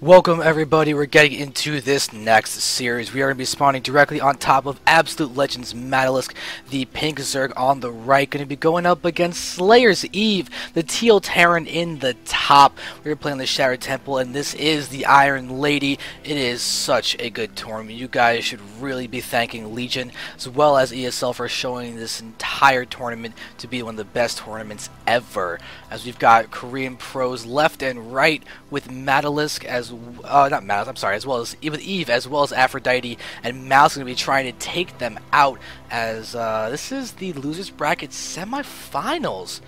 Welcome everybody, we're getting into this next series. We are going to be spawning directly on top of Absolute Legends Maddelisk, the pink Zerg on the right, going to be going up against SlayerS.Eve, the teal Terran in the top. We're playing the Shattered Temple, and this is the Iron Lady. It is such a good tournament. You guys should really be thanking Legion, as well as ESL, for showing this entire tournament to be one of the best tournaments ever, as we've got Korean pros left and right with Maddelisk as as well as with Eve, as well as Aphrodite, and Mal's going to be trying to take them out, as this is the losers bracket semifinals,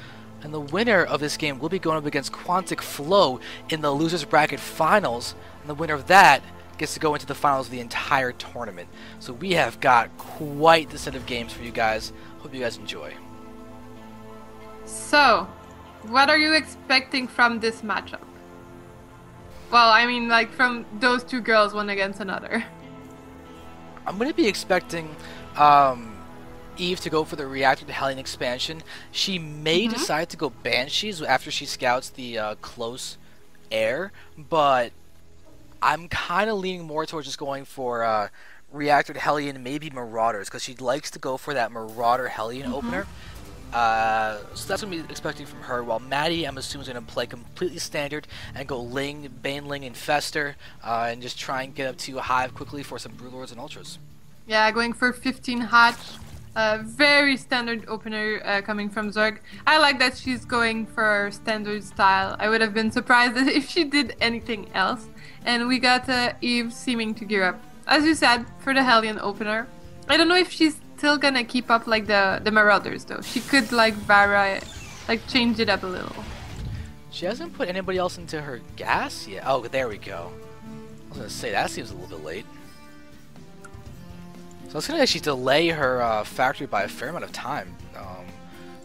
and the winner of this game will be going up against Quantic Flow in the losers bracket finals, and the winner of that gets to go into the finals of the entire tournament. So we have got quite the set of games for you guys. Hope you guys enjoy. So, what are you expecting from this matchup? Well, I mean, like, from those two girls, one against another. I'm going to be expecting Eve to go for the Reactor to Hellion expansion. She may decide to go Banshees after she scouts the close air, but I'm kind of leaning more towards just going for Reactor to Hellion, maybe Marauders, because she likes to go for that Marauder Hellion opener. So that's what I'm expecting from her, while Maddie, I'm assuming, is going to play completely standard and go Ling, Baneling, and Fester, and just try and get up to Hive quickly for some Broodlords and Ultras. Yeah, going for 15 Hatch. Very standard opener coming from Zerg. I like that she's going for standard style. I would have been surprised if she did anything else. And we got Eve seeming to gear up, as you said, for the Hellion opener. I don't know if she's still gonna keep up like the Marauders though. She could like change it up a little. She hasn't put anybody else into her gas yet. Oh, there we go. I was gonna say that seems a little bit late. So it's gonna actually delay her factory by a fair amount of time.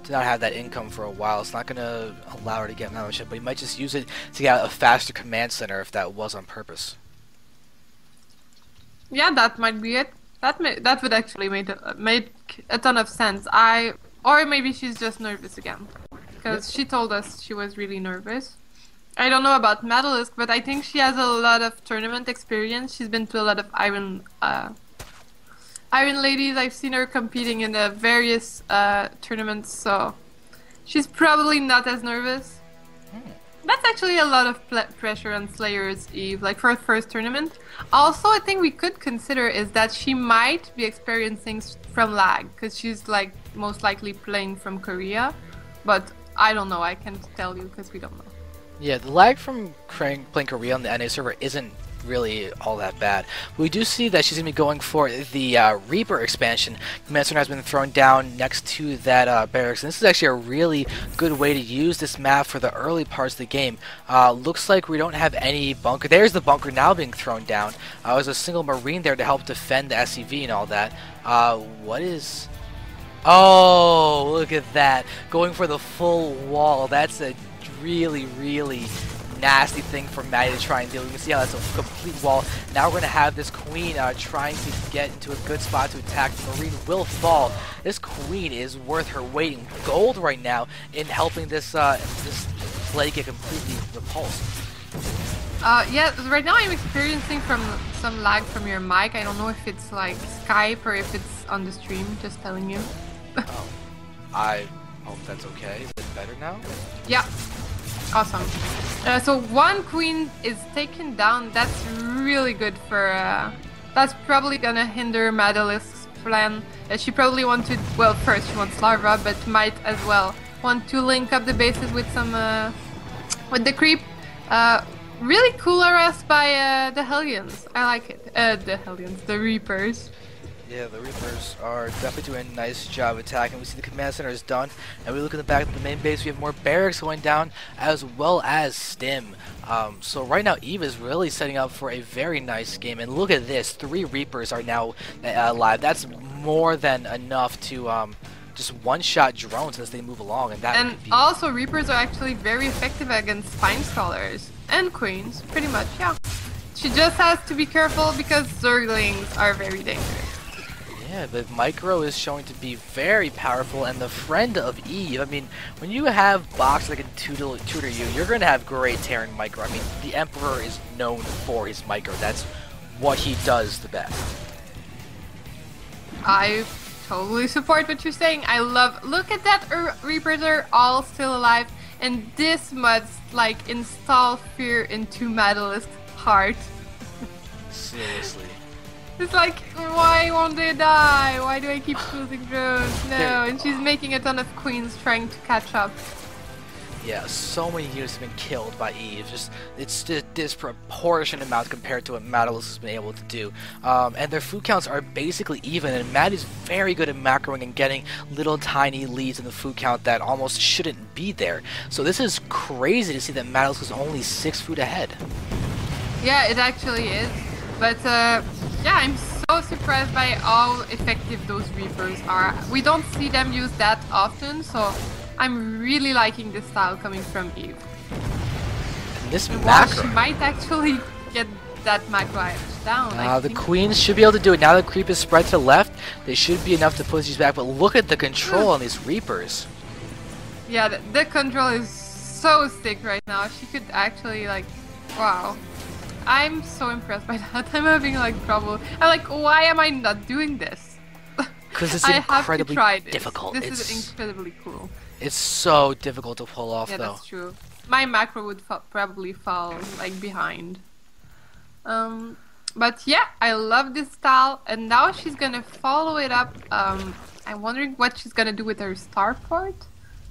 To not have that income for a while. It's not gonna allow her to get membership, but you might just use it to get a faster command center if that was on purpose. Yeah, that might be it. That would actually make a ton of sense. Or maybe she's just nervous again, because she told us she was really nervous. I don't know about Maddelisk, but I think she has a lot of tournament experience. She's been to a lot of Iron Ladies. I've seen her competing in the various tournaments, so she's probably not as nervous. That's actually a lot of pressure on SlayerS.Eve, like for her first tournament. Also, I think we could consider is that she might be experiencing from lag, because she's like most likely playing from Korea, but I don't know. I can't tell you because we don't know. Yeah, the lag from playing Korea on the NA server isn't really all that bad. We do see that she's going to be going for the Reaper expansion. The Command Center has been thrown down next to that barracks, and this is actually a really good way to use this map for the early parts of the game. Looks like we don't have any bunker. There's the bunker now being thrown down. There's a single Marine there to help defend the SCV and all that. What is... Oh, look at that. Going for the full wall. That's a really, really nasty thing for Maddie to try and do. You can see how that's a complete wall. Now we're going to have this Queen trying to get into a good spot to attack. The Marine will fall. This Queen is worth her weight in gold right now in helping this play get completely repulsed. Yeah, right now I'm experiencing some lag from your mic. I don't know if it's like Skype or if it's on the stream, just telling you. Oh, I hope that's okay. Is it better now? Yeah. Awesome. So one Queen is taken down. That's really good for... that's probably gonna hinder Maddelisk's plan. She probably wanted... Well, first she wants Larva, but might as well want to link up the bases with some... with the creep. Really cool arrest by the Hellions. I like it. The Hellions. The Reapers. Yeah, the Reapers are definitely doing a nice job attacking. We see the command center is done, and we look at the back of the main base. We have more barracks going down, as well as stim. So right now, Eve is really setting up for a very nice game. And look at this: 3 Reapers are now live. That's more than enough to just one-shot drones as they move along. And also, Reapers are actually very effective against Spine Scholars and Queens, pretty much. Yeah. She just has to be careful because Zerglings are very dangerous. Yeah, but Micro is showing to be very powerful and the friend of Eve. I mean, when you have box that can tutor you, you're going to have great Terran Micro. I mean, the Emperor is known for his Micro. That's what he does the best. I totally support what you're saying. I love... Look at that! Reapers are all still alive. And this must, like, install fear into Maddelisk's heart. Seriously. It's like, why won't they die? Why do I keep losing drones? No, and she's making a ton of queens trying to catch up. Yeah, so many units have been killed by Eve. Just it's a disproportionate amount compared to what Maddelisk has been able to do. And their food counts are basically even, and Matt is very good at macroing and getting little tiny leads in the food count that almost shouldn't be there. So this is crazy to see that Maddelisk is only 6 food ahead. Yeah, it actually is. But yeah, I'm so surprised by how effective those Reapers are. We don't see them used that often, so I'm really liking this style coming from Eve. And this Well, macro. she might actually get that macro down. The queens should be able to do it. Now the creep is spread to the left. They should be enough to push these back, but look at the control on these Reapers. Yeah, the control is so sick right now. She could actually, like, wow. I'm so impressed by that. I'm having, like, trouble. I'm like, why am I not doing this? Because it's I have to incredibly try this. difficult. This is incredibly cool. It's so difficult to pull off, Yeah, though. that's true. My macro would probably fall, like, behind. But yeah, I love this style, and now she's gonna follow it up. I'm wondering what she's gonna do with her starport.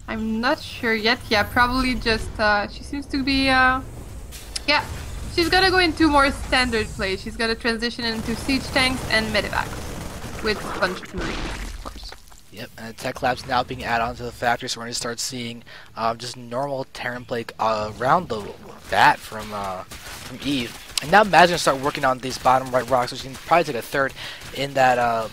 I'm not sure yet. Yeah, probably just, she seems to be, yeah. She's gonna go into more standard play. She's gonna transition into siege tanks and medevacs with a bunch of marines, of course. Yep, and Tech Lab's now being added onto the factory, so we're going to start seeing just normal Terran play around the bat from Eve. And now Mad's going to start working on these bottom right rocks, which can probably take a third in that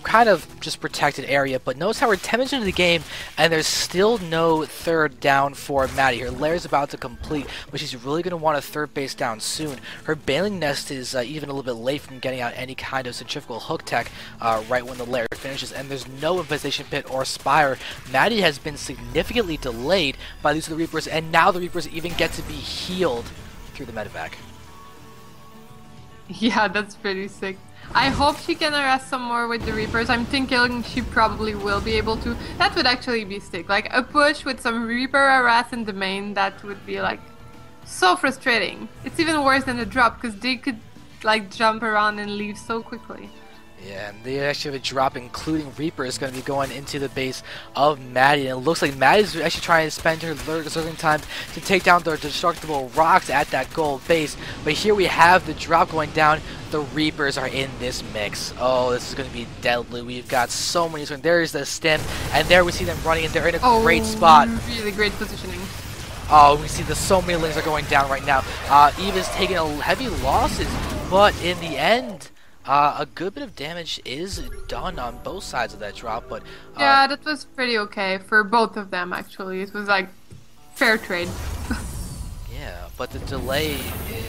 kind of just protected area. But notice how we're 10 minutes into the game, and there's still no third down for Maddie. Her lair's about to complete, but she's really going to want a third base down soon. Her bailing nest is even a little bit late from getting out any kind of centrifugal hook tech right when the lair finishes, and there's no infestation pit or spire. Maddie has been significantly delayed by these the Reapers, and now the Reapers even get to be healed through the medevac. Yeah, that's pretty sick. I hope she can harass some more with the Reapers. I'm thinking she probably will be able to. That would actually be sick. Like a push with some Reaper harass in the main, that would be like so frustrating. It's even worse than a drop because they could like jump around and leave so quickly. Yeah, and they actually have a drop, including Reaper, is going to be going into the base of Maddie. And it looks like Maddie's actually trying to spend her lurking time to take down the destructible rocks at that gold base. But here we have the drop going down. The Reapers are in this mix. Oh, this is going to be deadly. We've got so many. There's the stem, and there we see them running, and they're in a great spot. Really great positioning. Oh, we see so many lanes are going down right now. Eve is taking heavy losses, but in the end, a good bit of damage is done on both sides of that drop, but yeah, that was pretty okay for both of them. Actually, it was like fair trade. Yeah, but the delay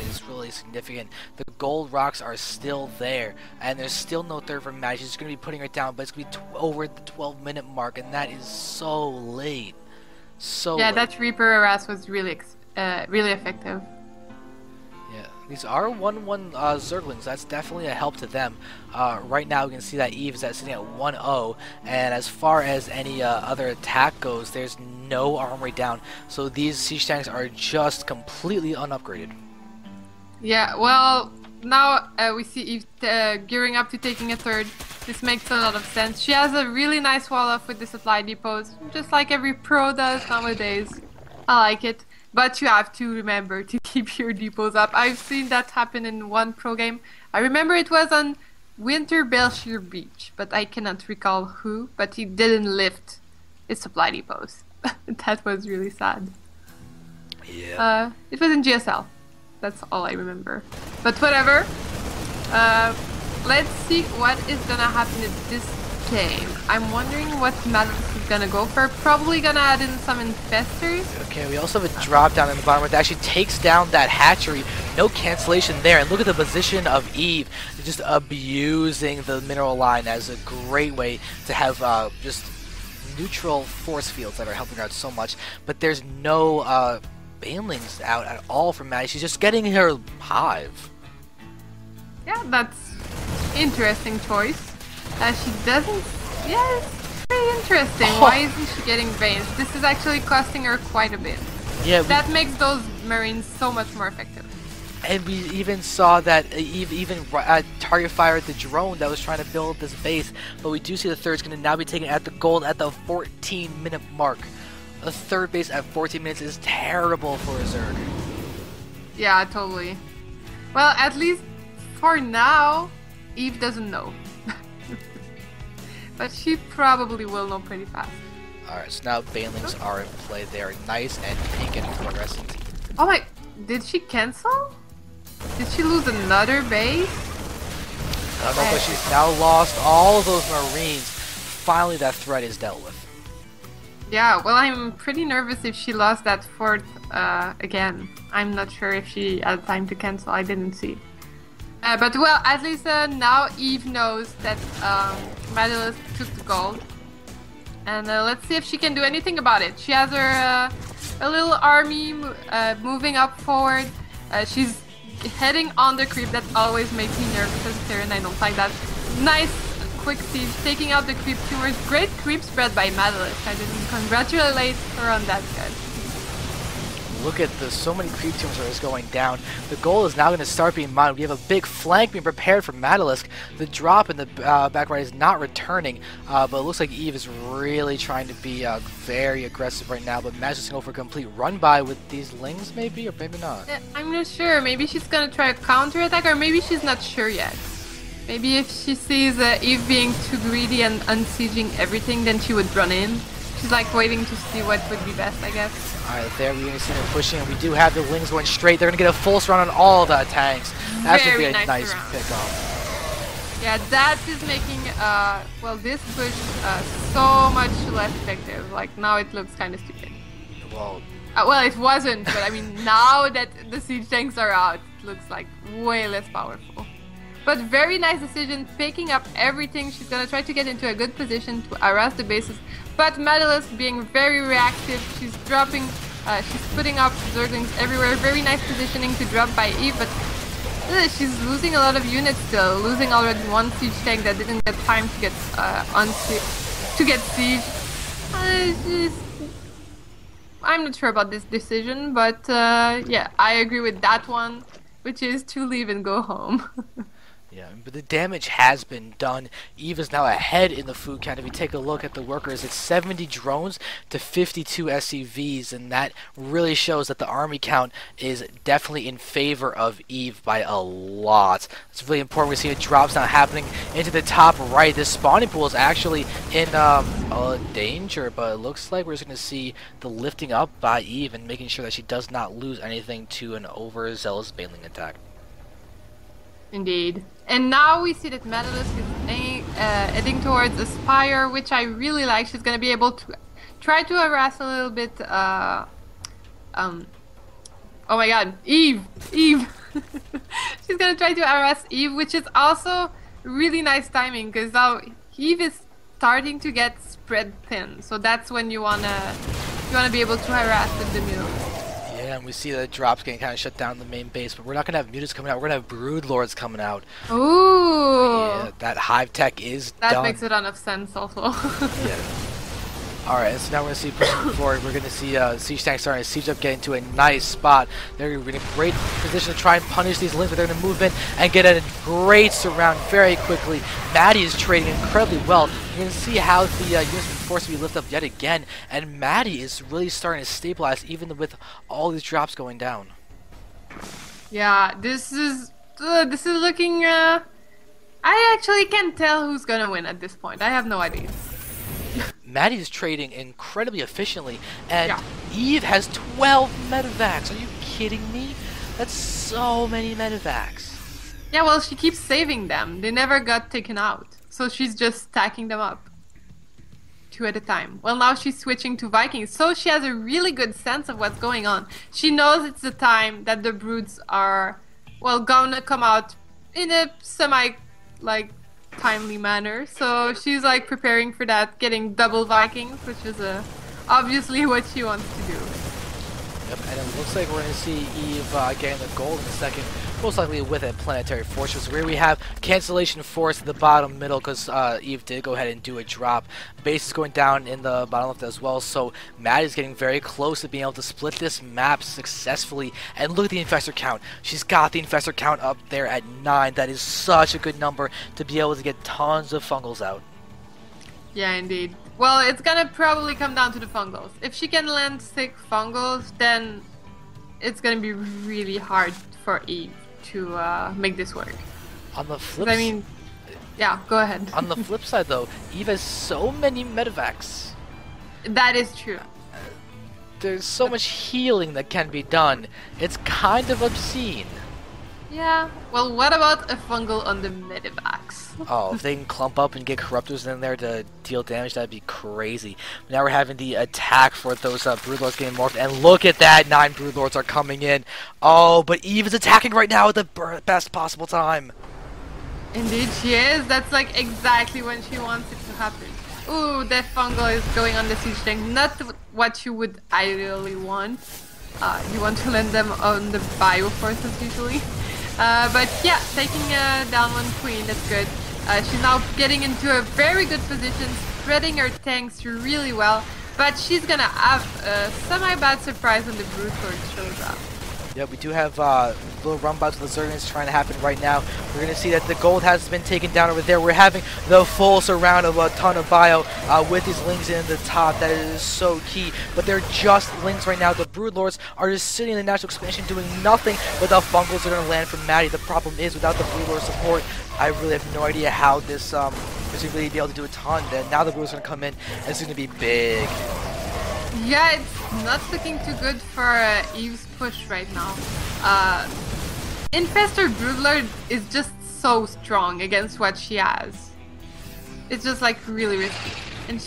is really significant. The gold rocks are still there, and there's still no third for Maddie. She's going to be putting her down, but it's going to be over the 12-minute mark, and that is so late. So yeah, late. that Reaper harass was really really effective. Yeah, these are 1-1 Zerglings. That's definitely a help to them. Right now, we can see that Eve is sitting at 1-0, and as far as any other attack goes, there's no armory down. So these siege tanks are just completely unupgraded. Yeah, well, now we see Eve gearing up to taking a third. This makes a lot of sense. She has a really nice wall off with the supply depots, just like every pro does nowadays. I like it. But you have to remember to keep your depots up. I've seen that happen in one pro game. I remember it was on Winter Belshire Beach, but I cannot recall who. But he didn't lift his supply depots. That was really sad. Yeah. It was in GSL. That's all I remember. But whatever. Let's see what is gonna happen in this shame. I'm wondering what Maddelisk is gonna go for. Probably gonna add in some infestors. Okay, we also have a drop down in the bottom where it actually takes down that hatchery. No cancellation there. And look at the position of Eve. Just abusing the mineral line as a great way to have just neutral force fields that are helping her out so much. But there's no banelings out at all from Maddie. She's just getting her hive. Yeah, that's interesting choice. She doesn't... Yeah, it's very interesting. Why isn't she getting veins? This is actually costing her quite a bit. Yeah, that makes those marines so much more effective. And we even saw that Eve even target fired the drone that was trying to build this base. But we do see the third's going to now be taken at the gold at the 14-minute mark. A third base at 14 minutes is terrible for a Zerg. Yeah, totally. Well, at least for now, Eve doesn't know. But she probably will know pretty fast. Alright, so now banelings are in play. They are nice and pink and fluorescent. Oh my... Did she cancel? Did she lose another base? I don't know, but she's now lost all of those marines. Finally, that threat is dealt with. Yeah, well, I'm pretty nervous if she lost that fourth again. I'm not sure if she had time to cancel. I didn't see. But well, at least now Eve knows that Maddelisk took the gold. And let's see if she can do anything about it. She has her a little army moving up forward. She's heading on the creep. That always makes me nervous as a Terran. I don't like that. Nice quick siege, taking out the creep tumors. Great creep spread by Maddelisk. I didn't congratulate her on that, guys. Look at so many creep tumors that is going down. The goal is now going to start being mined. We have a big flank being prepared for Maddelisk. The drop in the back right is not returning, but it looks like Eve is really trying to be very aggressive right now. But Maddelisk is going for a complete run by with these lings, maybe, or maybe not. I'm not sure. Maybe she's going to try a counter attack, or maybe she's not sure yet. Maybe if she sees Eve being too greedy and unsieging everything, then she would run in. She's like waiting to see what would be best, I guess. Alright, there we're going to see them pushing, and we do have the lings going straight. They're going to get a full run on all the tanks. That's going to be a nice pick-off. Yeah, that is making, well, this push so much less effective. Like, now it looks kind of stupid. Well, it wasn't, but I mean, now that the siege tanks are out, it looks like way less powerful. But very nice decision, picking up everything. She's going to try to get into a good position to harass the bases. But Maddelisk being very reactive, she's dropping, she's putting up Zerglings everywhere. Very nice positioning to drop by Eve, but she's losing a lot of units still. Losing already one siege tank that didn't get time to get siege. I'm not sure about this decision, but yeah, I agree with that one, which is to leave and go home. Yeah, but the damage has been done. Eve is now ahead in the food count. If you take a look at the workers, it's 70 drones to 52 SCVs, and that really shows that the army count is definitely in favor of Eve by a lot. It's really important. We see drops now happening into the top right. This spawning pool is actually in danger, but it looks like we're just going to see the lifting up by Eve and making sure that she does not lose anything to an overzealous baneling attack. Indeed. And now we see that Maddelisk is heading towards a spire, which I really like. She's going to be able to try to harass a little bit. Oh my god, Eve! Eve! She's going to try to harass Eve, which is also really nice timing, because now Eve is starting to get spread thin. So that's when you wanna be able to harass with the middle. Yeah, and we see the drops getting kind of shut down in the main base, but we're not going to have mutants coming out. We're going to have brood lords coming out. Ooh! Yeah, that hive tech is that done. Makes a ton of sense also. Yeah. Alright, so now we're going to see pushing forward. We're going to see siege tanks starting to siege up, getting to a nice spot. They're in a great position to try and punish these lings, but they're going to move in and get a great surround very quickly. Maddie is trading incredibly well. You're going to see how the units been forced to be lifted up yet again, and Maddie is really starting to stabilize even with all these drops going down. Yeah, this is looking. I actually can't tell who's going to win at this point. I have no idea. Maddie is trading incredibly efficiently, and yeah. Eve has 12 medevacs. Are you kidding me? That's so many medevacs. Yeah, well, she keeps saving them. They never got taken out. So so she's just stacking them up. 2 at a time. Well, now she's switching to Vikings, so she has a really good sense of what's going on. She knows it's the time that the broods are, well, gonna come out in a timely manner. So she's like preparing for that, getting double Vikings, which is obviously what she wants to do. Yep, and it looks like we're going to see Eve getting the gold in a second, most likely with a planetary fortress. Where we have cancellation force at the bottom middle, because Eve did go ahead and do a drop. Base is going down in the bottom left as well, so Matt is getting very close to being able to split this map successfully. And look at the infestor count. She's got the infestor count up there at 9. That is such a good number to be able to get tons of fungals out. Yeah, indeed. Well, it's gonna probably come down to the fungals. If she can land 6 fungals, then it's gonna be really hard for Eve to make this work. On the flip I mean, yeah, go ahead. On the flip side, though, Eve has so many medevacs. That is true. There's so much healing that can be done. It's kind of obscene. Yeah, well, what about a fungal on the medevacs? Oh, if they can clump up and get corruptors in there to deal damage, that'd be crazy. Now we're having the attack for those broodlords getting morphed, and look at that, 9 broodlords are coming in. Oh, but Eve is attacking right now at the best possible time. Indeed she is. That's like exactly when she wants it to happen. Ooh, that fungal is going on the siege tank. Not what you would ideally want. You want to land them on the bioforces usually. But yeah, taking down 1 queen, that's good. She's now getting into a very good position, spreading her tanks really well. But she's gonna have a semi-bad surprise when the Brood Lord shows up. Yeah, we do have little runbouts with the Zerglings trying to happen right now. We're going to see that the gold has been taken down over there. We're having the full surround of a ton of bio with these lings in the top. That is so key. But they're just lings right now. The Broodlords are just sitting in the natural expansion doing nothing, but the fungals are going to land from Maddie. The problem is, without the Broodlord support, I really have no idea how this is really be able to do a ton. Then now the Broodlords are going to come in, and it's going to be big. Yeah, it's not looking too good for Eve's push right now. Infestor Broodlord is just so strong against what she has. It's just like really risky. And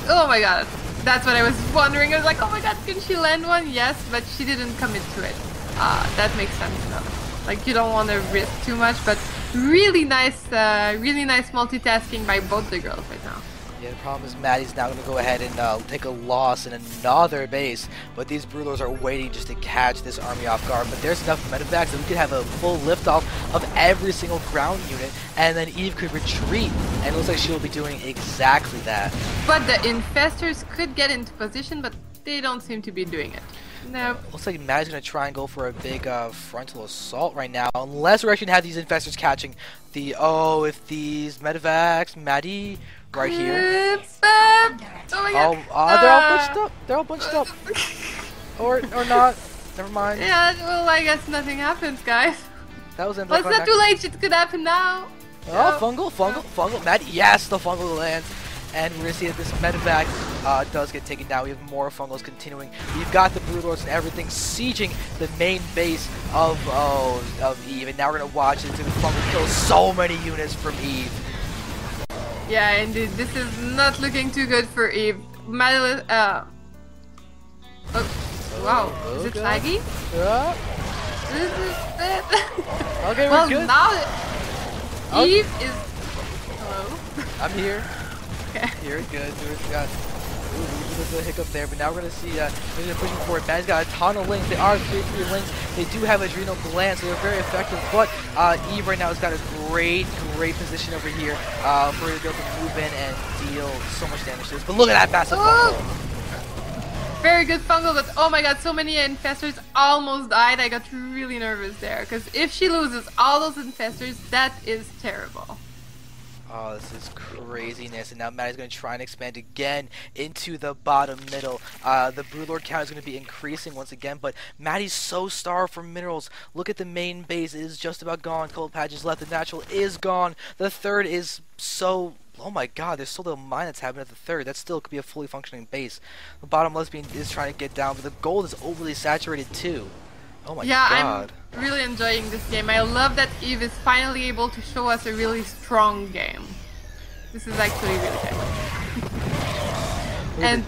oh my god, that's what I was wondering. I was like, oh my god, can she land one? Yes, but she didn't commit to it. That makes sense though. Like you don't want to risk too much, but really nice multitasking by both the girls right now. Yeah, the problem is Maddie's now going to go ahead and take a loss in another base, but these Broodlords are waiting just to catch this army off guard. But there's enough medevacs that we could have a full liftoff of every single ground unit, and then Eve could retreat, and it looks like she'll be doing exactly that. But the infestors could get into position, but they don't seem to be doing it. No. Looks like Maddie's going to try and go for a big frontal assault right now, unless we actually have these infestors catching the, if these medevacs, Maddie... Right here. Oh my god. They're all bunched up. They're all bunched up. or not. Never mind. Yeah, well, I guess nothing happens, guys. That was in well, it's not too late. It could happen now. Oh, fungal. Maddie, yes, the fungal lands. And we're going to see that this medevac does get taken down. We have more fungals continuing. We've got the Broodlords and everything sieging the main base of Eve. And now we're going to watch it. The fungal kill so many units from Eve. Yeah, indeed. This is not looking too good for Eve. Wow. Is it laggy? Yeah. This is it. Okay, well, we're good. Now Eve is... Hello? I'm here. Okay. You're good. We've got a hiccup there, but now we're going to see they're pushing forward. Maddie's got a ton of links. They are 3-3 links. They do have adrenal glands, so they're very effective. But Eve right now has got a great position over here for her to be able to move in and deal so much damage to this. But look at that massive fungal. Very good fungal, but oh my god, so many infestors almost died. I got really nervous there, because if she loses all those infestors, that is terrible. Oh, this is craziness, and now Maddie's going to try and expand again into the bottom middle. The Broodlord count is going to be increasing once again, but Maddie's so starved for minerals. Look at the main base. It is just about gone. Cold patches left. The natural is gone. The third is so... Oh my god, there's still a little mine that's happening at the third. That still could be a fully functioning base. The bottom lesbian is trying to get down, but the gold is overly saturated too. Oh my god. Yeah, I'm really enjoying this game. I love that Eve is finally able to show us a really strong game. This is actually really good. And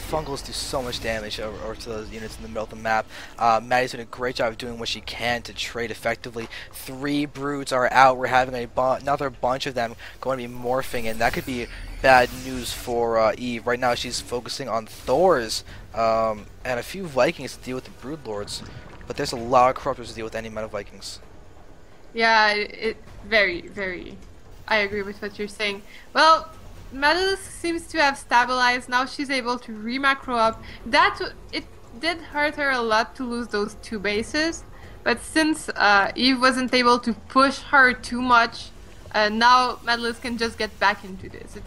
Fungals do so much damage over to those units in the middle of the map. Maddie's doing a great job of doing what she can to trade effectively. 3 broods are out. We're having another bunch of them going to be morphing, and that could be bad news for Eve. Right now she's focusing on Thors and a few Vikings to deal with the Brood Lords, but there's a lot of Corruptors to deal with any amount of Vikings. yeah, very. I agree with what you're saying. Well, Maddelisk seems to have stabilized. Now she's able to re-macro up. It did hurt her a lot to lose those 2 bases, but since Eve wasn't able to push her too much, now Maddelisk can just get back into this.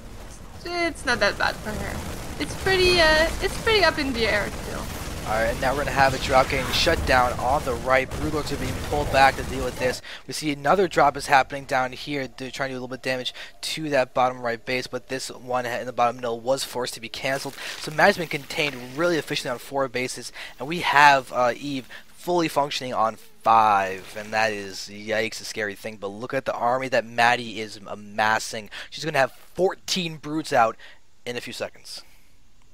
It's not that bad for her. It's pretty up in the air still. Alright, and now we're going to have a drop getting shut down on the right. Broodlords are being pulled back to deal with this. We see another drop is happening down here to try to do a little bit of damage to that bottom right base, but this one in the bottom middle was forced to be cancelled. So Matt's been contained really efficiently on 4 bases, and we have Eve fully functioning on 5, and that is, yikes, a scary thing. But look at the army that Maddie is amassing. She's going to have 14 broods out in a few seconds.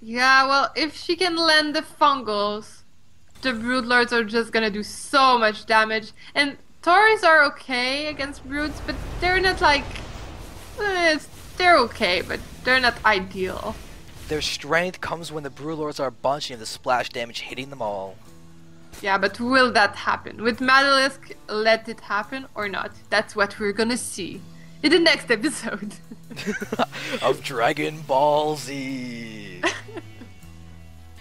Yeah, well, if she can land the Fungals, the Broodlords are just gonna do so much damage. And Taurus are okay against Broods, but they're not like... they're okay, but they're not ideal. Their strength comes when the Broodlords are bunching and the splash damage hitting them all. Yeah, but will that happen? With Maddelisk, let it happen or not? That's what we're gonna see in the next episode. Of Dragon Ball Z.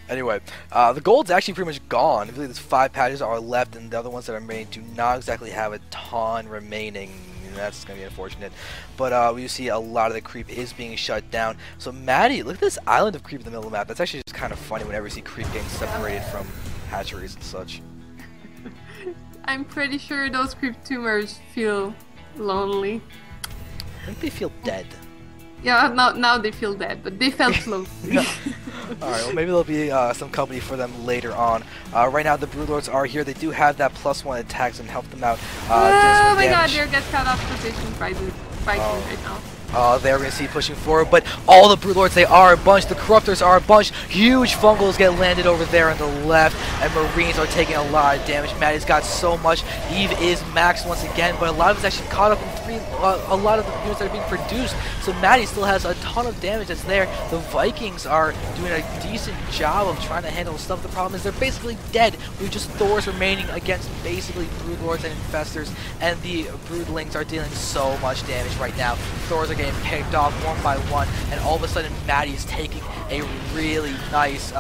Anyway, the gold's actually pretty much gone. I believe there's 5 patches are left, and the other ones that are remaining do not exactly have a ton remaining. And that's going to be unfortunate. But we see a lot of the creep is being shut down. So Maddie, look at this island of creep in the middle of the map. That's actually just kind of funny whenever you see creep getting separated from hatcheries and such. I'm pretty sure those creep tumors feel lonely. I think they feel dead. Yeah, now they feel dead, but they felt lonely. Alright, well maybe there'll be some company for them later on. Right now the Broodlords are here. They do have that +1 attacks and help them out. Oh my god, they're get cut off position by the Vikings right now. There we're going to see pushing forward, but all the Broodlords, they are a bunch. The Corruptors are a bunch. Huge Fungals get landed over there on the left, and Marines are taking a lot of damage. Maddie's got so much. Eve is maxed once again, but a lot of it's actually caught up in a lot of the units that are being produced. So Maddie still has a ton of damage that's there. The Vikings are doing a decent job of trying to handle stuff. The problem is they're basically dead. We've just Thors remaining against basically Broodlords and Infestors, and the Broodlings are dealing so much damage right now. Thors are getting picked off one by one, and all of a sudden Maddie is taking a really nice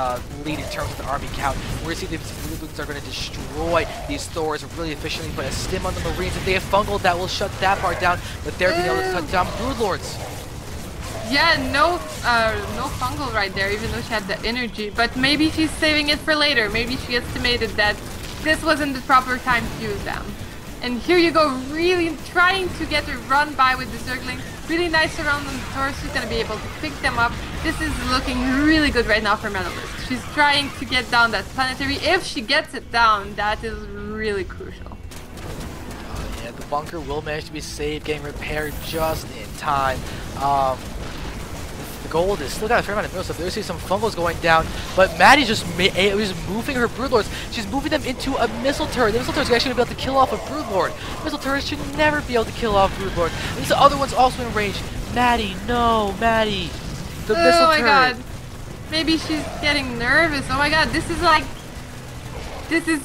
lead in terms of the army count. We're going to see these Broodlings are going to destroy these Thors really efficiently, but a stim on the Marines. If they have fungal, that will shut that part down, but they're being able to cut down Broodlords. Yeah, no fungal right there, even though she had the energy. But maybe she's saving it for later. Maybe she estimated that this wasn't the proper time to use them. And here you go, really trying to get a run by with the Zerglings. Really nice around on the Taurus. She's gonna be able to pick them up. This is looking really good right now for Maddelisk. She's trying to get down that planetary. If she gets it down, that is really crucial. Yeah, the bunker will manage to be saved, getting repaired just in time. The gold is still got a fair amount of middle stuff. There's some fungals going down, but Maddie's just moving her Broodlords. She's moving them into a missile turret. The missile turret's actually going to be able to kill off a Broodlord. Missile turrets should never be able to kill off Broodlord. There's the other one's also in range. Maddie, no, Maddie. The missile turret. Oh my god. Maybe she's getting nervous. Oh my god, this is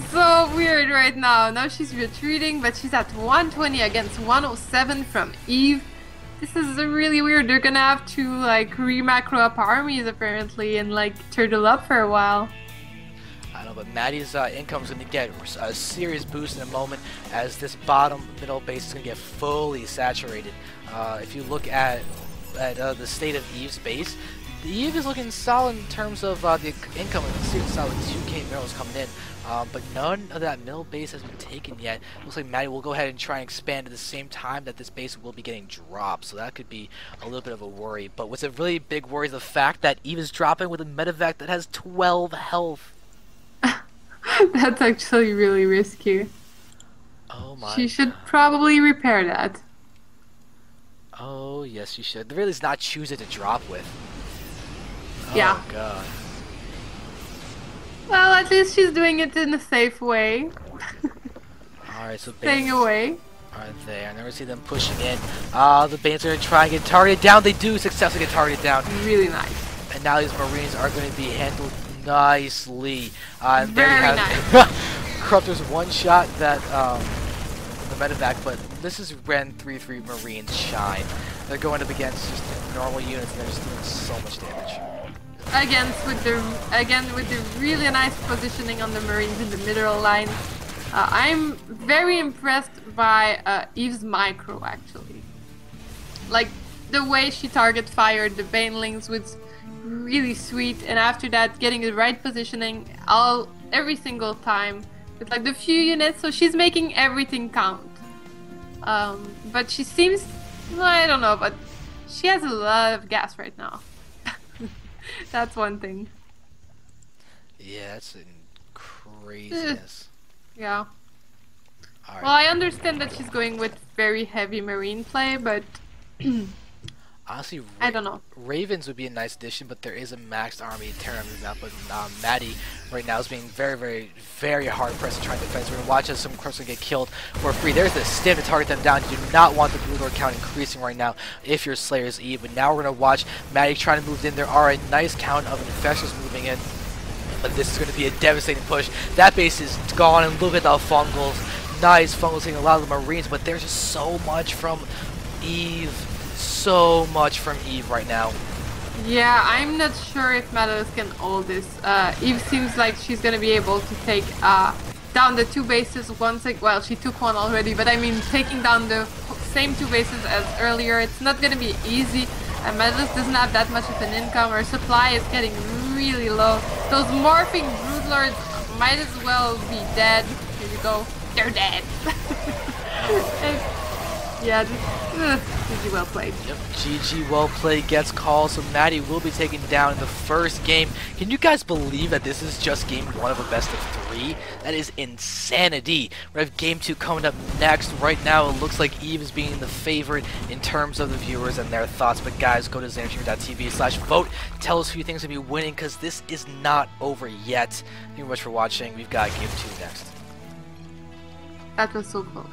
so weird right now. Now she's retreating, but she's at 120 against 107 from Eve. This is really weird. They're gonna have to like re-macro up armies apparently and like turtle up for a while. I know, but Maddie's income is going to get a serious boost in a moment as this bottom middle base is going to get fully saturated. If you look at the state of Eve's base, Eve is looking solid in terms of the income. You can see it's solid 2k minerals coming in. But none of that middle base has been taken yet. Looks like Maddie will go ahead and try and expand at the same time that this base will be getting dropped. So that could be a little bit of a worry. But what's a really big worry is the fact that Eve is dropping with a medevac that has 12 health. That's actually really risky. Oh my. She should probably repair that. Oh, yes, you should. The really is not choose it to drop with. Oh, Yeah. God. Well, at least she's doing it in a safe way. Alright, so Staying Banes away. are there. I never see them pushing in. The Banes are going to try and get targeted down. They do successfully get targeted down. Really nice. And now these Marines are going to be handled nicely. And Very there you nice. have Corruptor's one shot that the medevac, but this is Ren 3-3 Marines shine. They're going up against just normal units and they're just doing so much damage. Again with the really nice positioning on the Marines in the middle line. I'm very impressed by Eve's micro actually. Like the way she target fired the Banelings was really sweet, and after that getting the right positioning every single time with like the few units, so she's making everything count. But she seems, I don't know, but she has a lot of gas right now. That's one thing. Yeah, that's craziness. Yeah. All right. Well, I understand that she's going with very heavy Marine play, but Honestly, I don't know. Ravens would be a nice addition, but there is a maxed army Terran map. But Maddie right now is being very, very, very hard pressed to try and defend. So we're going to watch as some Corpses get killed for free. There's the stim to target them down. You do not want the Blue Lord count increasing right now if you're SlayerS.Eve. But now we're going to watch Maddie trying to move in. There are a nice count of infections moving in. But this is going to be a devastating push. That base is gone, and look at the fungals. Nice fungals hitting a lot of the Marines, but there's just so much from Eve. So much from Eve right now. Yeah, I'm not sure if Maddelisk can hold this. Eve seems like she's gonna be able to take down the two bases once. Well, she took one already, but I mean, taking down the same two bases as earlier, it's not gonna be easy. And Maddelisk doesn't have that much of an income. Her supply is getting really low. Those morphing Broodlords might as well be dead. Here you go. They're dead. Yeah, GG well played. Yep, GG well played gets called, so Maddie will be taken down in the first game. Can you guys believe that this is just game 1 of a best of 3? That is insanity. We have game 2 coming up next. Right now it looks like Eve is being the favorite in terms of the viewers and their thoughts, but guys, go to SlayerS.TV/vote. Tell us who you think is going to be winning, because this is not over yet. Thank you very much for watching. We've got game 2 next. That was so close.